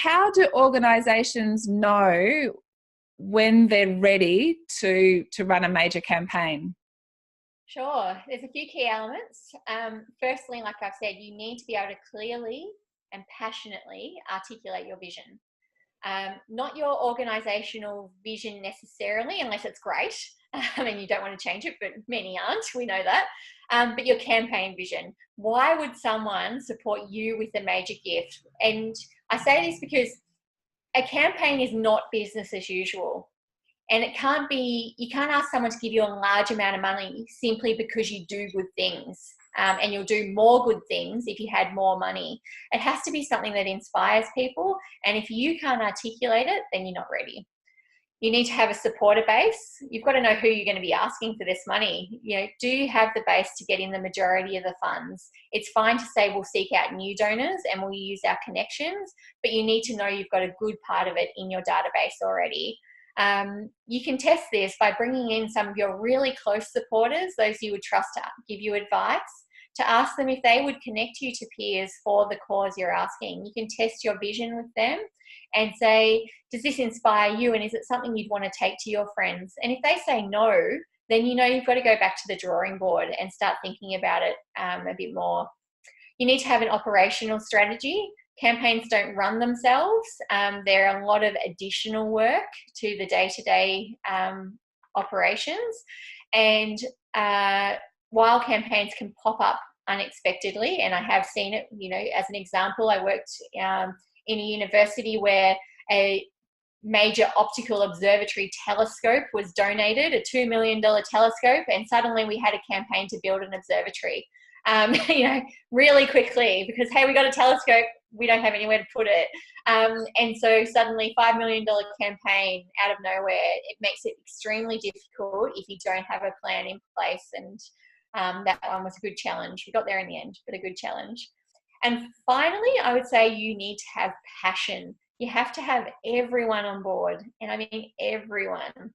how do organisations know when they're ready to run a major campaign? Sure. There's a few key elements. Firstly, like I've said, you need to be able to clearly and passionately articulate your vision. Not your organisational vision necessarily, unless it's great and you don't want to change it, but many aren't, we know that. But your campaign vision. Why would someone support you with a major gift? And I say this because a campaign is not business as usual. And it can't be, you can't ask someone to give you a large amount of money simply because you do good things. And you'll do more good things if you had more money. It has to be something that inspires people. And if you can't articulate it, then you're not ready. You need to have a supporter base. You've got to know who you're going to be asking for this money. You know, do you have the base to get in the majority of the funds? It's fine to say we'll seek out new donors and we'll use our connections, but you need to know you've got a good part of it in your database already. You can test this by bringing in some of your really close supporters, those you would trust to give you advice, to ask them if they would connect you to peers for the cause you're asking. You can test your vision with them and say, does this inspire you, and is it something you'd want to take to your friends? And if they say no, then you know you've got to go back to the drawing board and start thinking about it a bit more. You need to have an operational strategy. Campaigns don't run themselves. There are a lot of additional work to the day-to-day operations. And while campaigns can pop up unexpectedly, and I have seen it, you know, as an example, I worked in a university where a major optical observatory telescope was donated, a $2 million telescope, and suddenly we had a campaign to build an observatory. You know, really quickly, because, hey, we got a telescope, we don't have anywhere to put it. And so suddenly $5 million campaign out of nowhere, it makes it extremely difficult if you don't have a plan in place. And that one was a good challenge. We got there in the end, but a good challenge. And finally, I would say you need to have passion. You have to have everyone on board. And I mean everyone.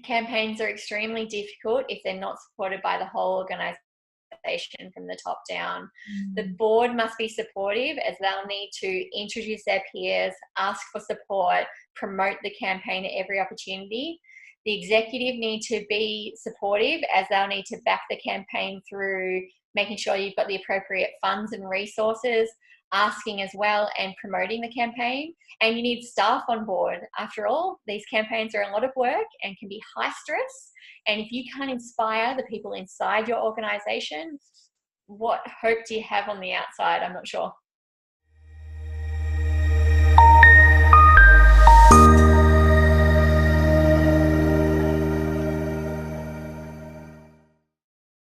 Campaigns are extremely difficult if they're not supported by the whole organisation from the top down. The board must be supportive, as they'll need to introduce their peers, ask for support, promote the campaign at every opportunity. The executive need to be supportive, as they'll need to back the campaign through making sure you've got the appropriate funds and resources, asking as well, and promoting the campaign. And you need staff on board. After all, these campaigns are a lot of work and can be high stress. And if you can't inspire the people inside your organisation, what hope do you have on the outside? I'm not sure.